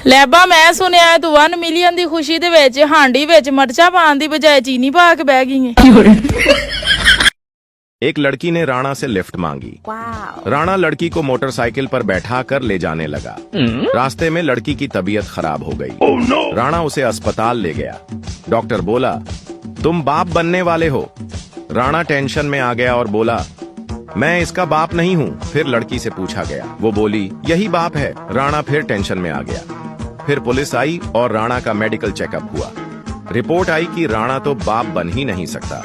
ਲੈਬਾ मैं सुनिया तू 1 मिलियन ਦੀ ਖੁਸ਼ੀ ਦੇ ਵਿੱਚ ਹਾਂਡੀ ਵਿੱਚ ਮਰਚਾ ਪਾਉਣ ਦੀ ਬਜਾਏ ਚੀਨੀ ਪਾ ਕੇ ਬਹਿ ਗਈ ਹੈ। एक लड़की ने राणा से लिफ्ट मांगी। राणा लड़की को मोटरसाइकिल पर बैठा कर ले जाने लगा। रास्ते में लड़की की तबीयत खराब हो गई। राणा उसे अस्पताल ले गया। डॉक्टर बोला, तुम बाप बनने वाले हो। राणा टेंशन में आ गया और बोला, मैं इसका बाप नहीं हूँ। फिर लड़की से पूछा गया, वो बोली, यही बाप है। राणा फिर टेंशन में आ गया। फिर पुलिस आई और राणा का मेडिकल चेकअप हुआ। रिपोर्ट आई कि राणा तो बाप बन ही नहीं सकता।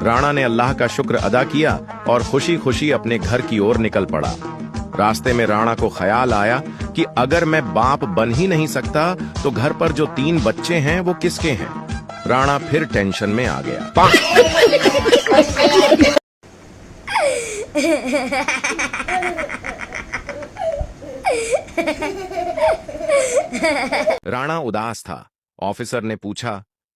राणा ने अल्लाह का शुक्र अदा किया और खुशी खुशी अपने घर की ओर निकल पड़ा। रास्ते में राणा को ख्याल आया कि अगर मैं बाप बन ही नहीं सकता तो घर पर जो 3 बच्चे हैं वो किसके हैं। राणा फिर टेंशन में आ गया। राणा उदास था। ऑफिसर ने पूछा,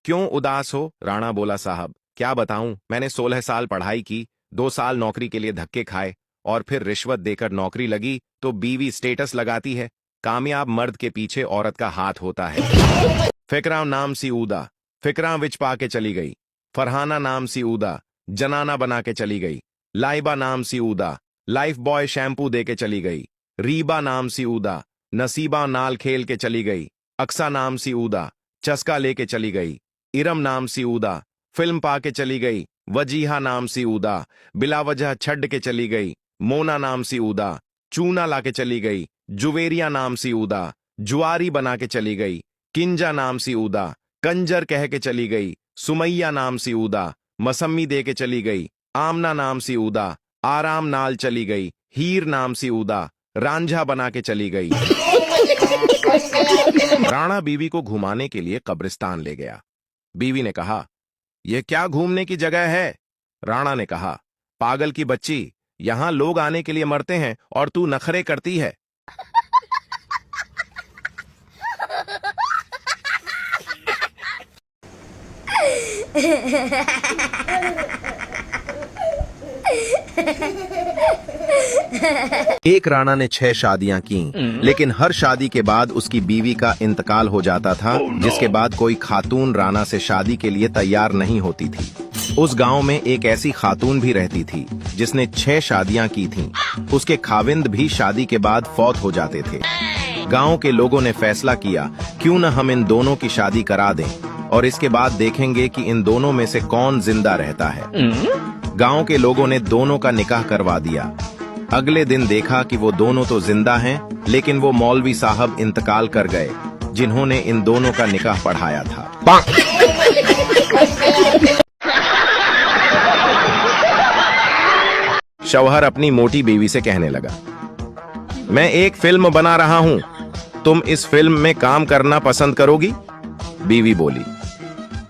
क्यों उदास हो? राणा बोला, साहब क्या बताऊं, मैंने 16 साल पढ़ाई की, 2 साल नौकरी के लिए धक्के खाए और फिर रिश्वत देकर नौकरी लगी तो बीवी स्टेटस लगाती है। कामयाब मर्द के पीछे औरत का हाथ होता है। फिक्रा नाम सी ऊदा, फिक्रा विच पा के चली गई। फरहाना नाम सी ऊदा, जनाना बना के चली गई। लाइबा नाम सी ऊदा, लाइफ बॉय शैम्पू दे के चली गई। रीबा नाम सी ऊदा, नसीबा नाल खेल के चली गई। अक्सा नाम सी ऊदा, चस्का लेके चली गई। इरम नाम सी ऊदा, फिल्म पा के चली गई। वजीहा नाम सी ऊदा, बिलावजह छड़ के चली गई। मोना नाम सी ऊदा, चूना ला के चली गई। जुवेरिया नाम सी ऊदा, जुआरी बना के चली गई। किंजा नाम सी ऊदा, कंजर कह के चली गई। सुमैया नाम सी ऊदा, मसम्मी दे के चली गई। आमना नाम सी ऊदा, आराम नाल चली गई। हीर नाम सी ऊदा, रांझा बना के चली गई। राणा बीवी को घुमाने के लिए कब्रिस्तान ले गया। बीवी ने कहा, यह क्या घूमने की जगह है? राणा ने कहा, पागल की बच्ची, यहां लोग आने के लिए मरते हैं और तू नखरे करती है। एक राणा ने 6 शादियां की, लेकिन हर शादी के बाद उसकी बीवी का इंतकाल हो जाता था, जिसके बाद कोई खातून राणा से शादी के लिए तैयार नहीं होती थी। उस गांव में एक ऐसी खातून भी रहती थी जिसने 6 शादियां की थीं। उसके खाविंद भी शादी के बाद फौत हो जाते थे। गांव के लोगों ने फैसला किया, क्यों न हम इन दोनों की शादी करा दें और इसके बाद देखेंगे कि इन दोनों में से कौन जिंदा रहता है। गांव के लोगों ने दोनों का निकाह करवा दिया। अगले दिन देखा कि वो दोनों तो जिंदा हैं, लेकिन वो मौलवी साहब इंतकाल कर गए जिन्होंने इन दोनों का निकाह पढ़ाया था। शौहर अपनी मोटी बीवी से कहने लगा, मैं एक फिल्म बना रहा हूं, तुम इस फिल्म में काम करना पसंद करोगी? बीवी बोली,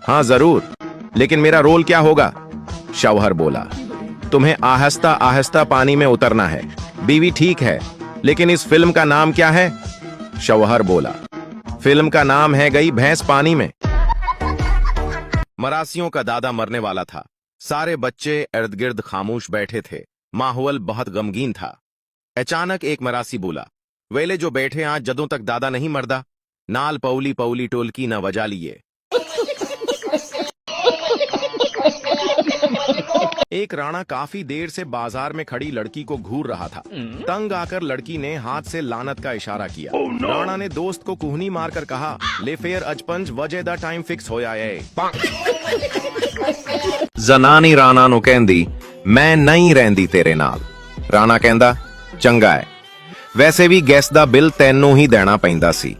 हाँ जरूर, लेकिन मेरा रोल क्या होगा? शौहर बोला, तुम्हें आहिस्ता आहिस्ता पानी में उतरना है। बीवी, ठीक है, लेकिन इस फिल्म का नाम क्या है? शौहर बोला, फिल्म का नाम है गई भैंस पानी में। मरासियों का दादा मरने वाला था। सारे बच्चे इर्द गिर्द खामोश बैठे थे। माहौल बहुत गमगीन था। अचानक एक मरासी बोला, वेले जो बैठे आज जदों तक दादा नहीं मरदा, नाल पौली पौली टोलकी न वजा लिए। एक राणा काफी देर से बाजार में खड़ी लड़की को घूर रहा था। तंग आकर लड़की ने हाथ से लानत का इशारा किया। राणा ने दोस्त को कुहनी मारकर कहा, ले फेर अजपंज वजे दा टाइम फिक्स होया है। जनानी राणा नु कहंदी, मैं नहीं रहंदी तेरे नाल। राणा कहंदा, चंगा है, वैसे भी गैस दा बिल तैनू ही देना पैंदा सी।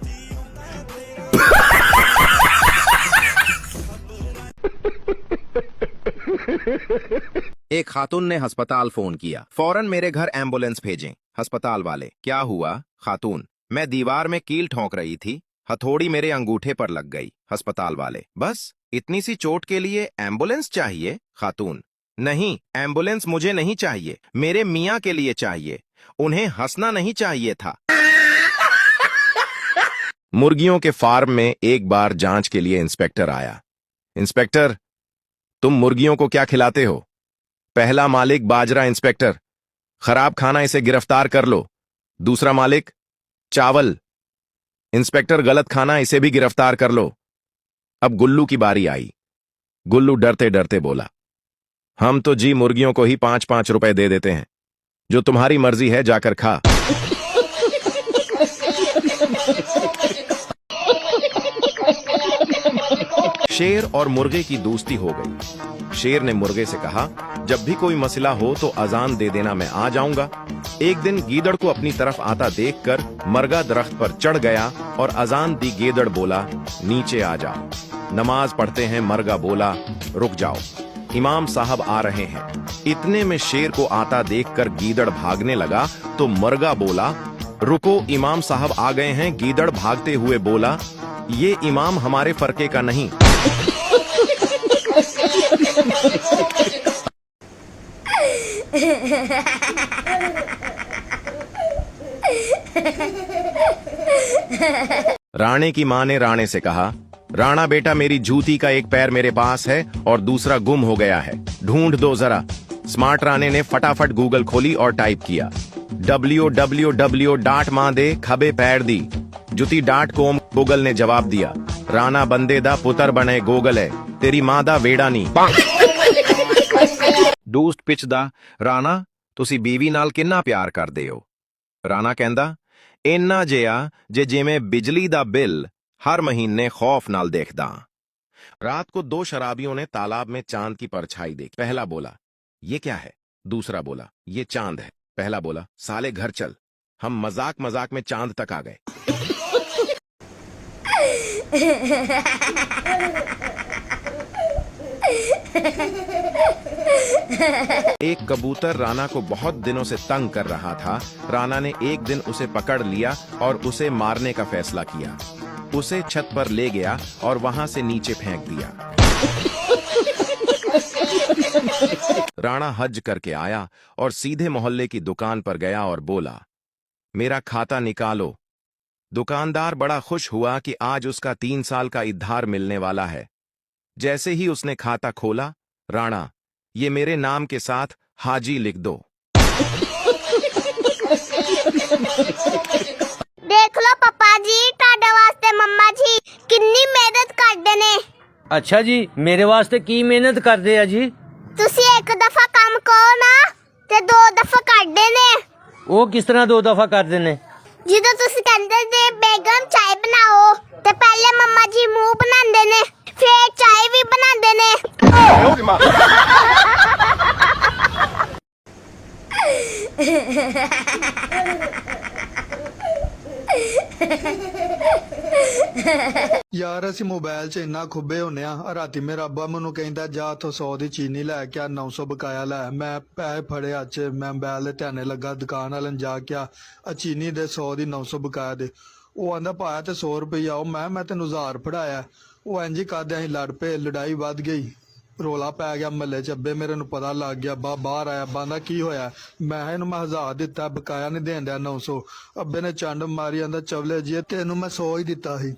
एक खातून ने अस्पताल फोन किया, फौरन मेरे घर एम्बुलेंस भेजें। अस्पताल वाले, क्या हुआ? खातून, मैं दीवार में कील ठोंक रही थी, हथौड़ी मेरे अंगूठे पर लग गई। अस्पताल वाले, बस इतनी सी चोट के लिए एम्बुलेंस चाहिए? खातून, नहीं, एम्बुलेंस मुझे नहीं चाहिए, मेरे मियाँ के लिए चाहिए, उन्हें हंसना नहीं चाहिए था। मुर्गियों के फार्म में एक बार जांच के लिए इंस्पेक्टर आया। इंस्पेक्टर, तुम मुर्गियों को क्या खिलाते हो? पहला मालिक, बाजरा। इंस्पेक्टर, खराब खाना, इसे गिरफ्तार कर लो। दूसरा मालिक, चावल। इंस्पेक्टर गलत खाना, इसे भी गिरफ्तार कर लो। अब गुल्लू की बारी आई। गुल्लू डरते डरते बोला, हम तो जी मुर्गियों को ही 5-5 रुपए दे देते हैं, जो तुम्हारी मर्जी है जाकर खा। शेर और मुर्गे की दोस्ती हो गई। शेर ने मुर्गे से कहा, जब भी कोई मसला हो तो अजान दे देना, मैं आ जाऊंगा। एक दिन गीदड़ को अपनी तरफ आता देखकर मर्गा दरख्त पर चढ़ गया और अजान दी। गीदड़ बोला, नीचे आ जाओ, नमाज पढ़ते हैं। मर्गा बोला, रुक जाओ, इमाम साहब आ रहे हैं। इतने में शेर को आता देखकर गीदड़ भागने लगा तो मर्गा बोला, रुको, इमाम साहब आ गए हैं। गीदड़ भागते हुए बोला, ये इमाम हमारे फरके का नहीं। राणे की मां ने राणे से कहा, राणा बेटा, मेरी जूती का एक पैर मेरे पास है और दूसरा गुम हो गया है, ढूंढ दो जरा। स्मार्ट राणे ने फटाफट गूगल खोली और टाइप किया, www. मां दे खबे पैर दी जुती .com। गूगल ने जवाब दिया, राणा बंदे दा पुत्र बने गोगल है, तेरी मां दा वेड़ा नी। दोस्त पिछदा, राणा ਤੁਸੀਂ ਬੀਵੀ ਨਾਲ ਕਿੰਨਾ ਪਿਆਰ ਕਰਦੇ ਹੋ? ਰਾਣਾ ਕਹਿੰਦਾ, ਇੰਨਾ ਜਿਹਾ ਜੇ ਜਿਵੇਂ ਬਿਜਲੀ ਦਾ ਬਿੱਲ हर महीने खौफ नाल देखदा। रात को दो शराबियों ने तालाब में चांद की परछाई देखी। पहला बोला, ये क्या है? दूसरा बोला, ये चांद है। पहला बोला, साले घर चल, हम मजाक मजाक में चांद तक आ गए। एक कबूतर राणा को बहुत दिनों से तंग कर रहा था। राणा ने एक दिन उसे पकड़ लिया और उसे मारने का फैसला किया। उसे छत पर ले गया और वहां से नीचे फेंक दिया। राणा हज करके आया और सीधे मोहल्ले की दुकान पर गया और बोला, मेरा खाता निकालो। दुकानदार बड़ा खुश हुआ कि आज उसका 3 साल का उधार मिलने वाला है। जैसे ही उसने खाता खोला, राणा, ये मेरे नाम के साथ हाजी लिख दो। देख लो पापा जी, ਤੁਹਾਡੇ ਵਾਸਤੇ ਮੰਮਾ ਜੀ ਕਿੰਨੀ ਮਿਹਨਤ ਕਰਦੇ ਨੇ। ਅੱਛਾ ਜੀ, ਮੇਰੇ ਵਾਸਤੇ ਕੀ ਮਿਹਨਤ ਕਰਦੇ ਆ ਜੀ? ਤੁਸੀਂ ਇੱਕ ਦਫਾ ਕੰਮ ਕਰੋ ਨਾ ਤੇ 2 ਦਫਾ ਕਰਦੇ ਨੇ। ਉਹ ਕਿਸ ਤਰ੍ਹਾਂ 2 ਦਫਾ ਕਰਦੇ ਨੇ? ਜਦੋਂ ਤੁਸੀਂ ਕਹਿੰਦੇ ਨੇ ਬੇਗਮ ਚਾय ਬਣਾਓ ਤੇ ਪਹਿਲੇ ਮੰਮਾ ਜੀ ਮੂੰਹ ਬਣਾਉਂਦੇ ਨੇ, ਫਿਰ ਚਾय ਵੀ ਬਣਾਉਂਦੇ ਨੇ। ਯਾਰ ਅਸੀਂ ਮੋਬਾਈਲ 'ਚ ਇੰਨਾ ਖੁੱਬੇ ਹੁੰਨੇ ਆ। ਰਾਤੀ ਮੇਰਾ ਅੱਬਾ ਮੈਨੂੰ ਕਹਿੰਦਾ, ਜਾ ਉੱਥੋਂ 100 ਦੀ ਚੀਨੀ ਲੈ ਕੇ ਆ, 900 ਬਕਾਇਆ ਲੈ। ਮੈਂ ਪੈਸੇ ਫੜੇ ਹੱਥ 'ਚ, ਮੈਂ ਮੋਬਾਈਲ ਦੇ ਧਿਆਨੇ ਲੱਗਾ, ਦੁਕਾਨ ਵਾਲੇ ਨੂੰ ਜਾ ਕੇ ਆ ਚੀਨੀ ਦੇ 100 ਦੀ 900 ਬਕਾਇਆ ਦੇ। ਉਹ ਆਂਦਾ ਪਾਇਆ ਤੇ 100 ਰੁਪਈਆ। ਉਹ ਮੈਂ ਤੈਨੂੰ 1000 ਫੜਾਇਆ। ਉਹ ਇੰਝ ਹੀ ਕਰਦੇ ਅਸੀਂ ਲੜ ਪਏ, ਲੜਾਈ ਵੱਧ ਗਈ, ਰੋਲਾ ਪੈ ਗਿਆ ਮਹੱਲੇ 'ਚ। ਅੱਬੇ ਮੇਰੇ ਨੂੰ ਪਤਾ ਲੱਗ ਗਿਆ, ਬਾਹਰ ਆਇਆ, ਬਾਂਦਾ ਕੀ ਹੋਇਆ? ਮੈਂ ਇਹਨੂੰ 1000 ਦਿੱਤਾ, ਬਕਾਇਆ ਨਹੀਂ ਦੇਣ ਡਿਆ 900। ਅੱਬੇ ਨੇ ਚੰਡ ਮਾਰੀ, ਆਂਦਾ ਚਵਲੇ ਜੀ ਤੈਨੂੰ ਮੈਂ 100 ਹੀ ਦਿੱਤਾ ਸੀ।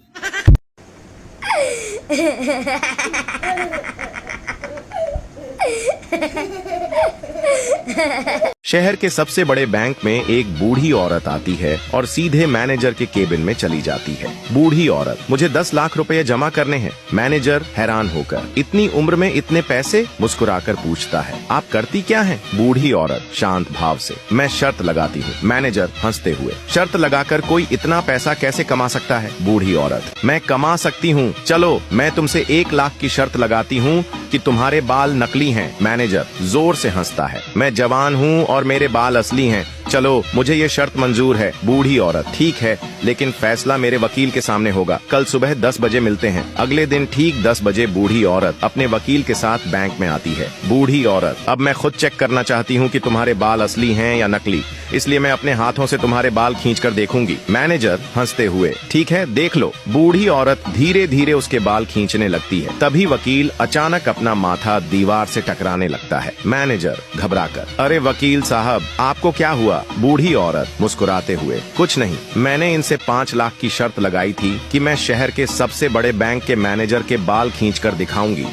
शहर के सबसे बड़े बैंक में एक बूढ़ी औरत आती है और सीधे मैनेजर के केबिन में चली जाती है। बूढ़ी औरत, मुझे 10 लाख रुपए जमा करने हैं। मैनेजर हैरान होकर, इतनी उम्र में इतने पैसे? मुस्कुराकर पूछता है, आप करती क्या हैं? बूढ़ी औरत शांत भाव से, मैं शर्त लगाती हूँ। मैनेजर हंसते हुए, शर्त लगाकर कोई इतना पैसा कैसे कमा सकता है? बूढ़ी औरत, मैं कमा सकती हूँ, चलो मैं तुमसे 1 लाख की शर्त लगाती हूँ कि तुम्हारे बाल नकली हैं। मैनेजर जोर से हंसता है, मैं जवान हूँ और मेरे बाल असली हैं, चलो मुझे ये शर्त मंजूर है। बूढ़ी औरत, ठीक है, लेकिन फैसला मेरे वकील के सामने होगा, कल सुबह 10 बजे मिलते हैं। अगले दिन ठीक 10 बजे बूढ़ी औरत अपने वकील के साथ बैंक में आती है। बूढ़ी औरत, अब मैं खुद चेक करना चाहती हूँ कि तुम्हारे बाल असली हैं या नकली, इसलिए मैं अपने हाथों से तुम्हारे बाल खींचकर देखूंगी। मैनेजर हंसते हुए, ठीक है देख लो। बूढ़ी औरत धीरे धीरे उसके बाल खींचने लगती है। तभी वकील अचानक अपना माथा दीवार से टकराने लगता है। मैनेजर घबराकर, अरे वकील साहब आपको क्या हुआ? बूढ़ी औरत मुस्कुराते हुए, कुछ नहीं, मैंने इनसे 5 लाख की शर्त लगाई थी कि मैं शहर के सबसे बड़े बैंक के मैनेजर के बाल खींचकर दिखाऊंगी।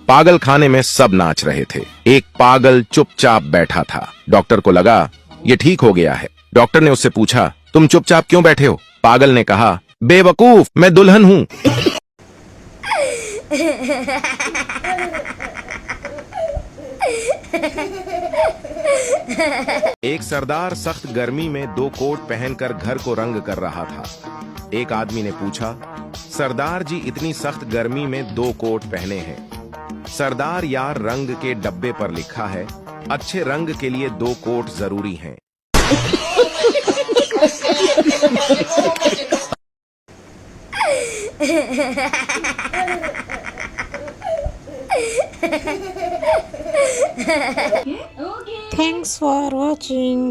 पागल खाने में सब नाच रहे थे। एक पागल चुपचाप बैठा था। डॉक्टर को लगा ये ठीक हो गया है। डॉक्टर ने उससे पूछा, तुम चुपचाप क्यों बैठे हो? पागल ने कहा, बेवकूफ, मैं दुल्हन हूँ। एक सरदार सख्त गर्मी में 2 कोट पहनकर घर को रंग कर रहा था। एक आदमी ने पूछा, सरदार जी इतनी सख्त गर्मी में 2 कोट पहने हैं। सरदार यार, रंग के डब्बे पर लिखा है अच्छे रंग के लिए 2 कोट जरूरी हैं। Thanks for watching.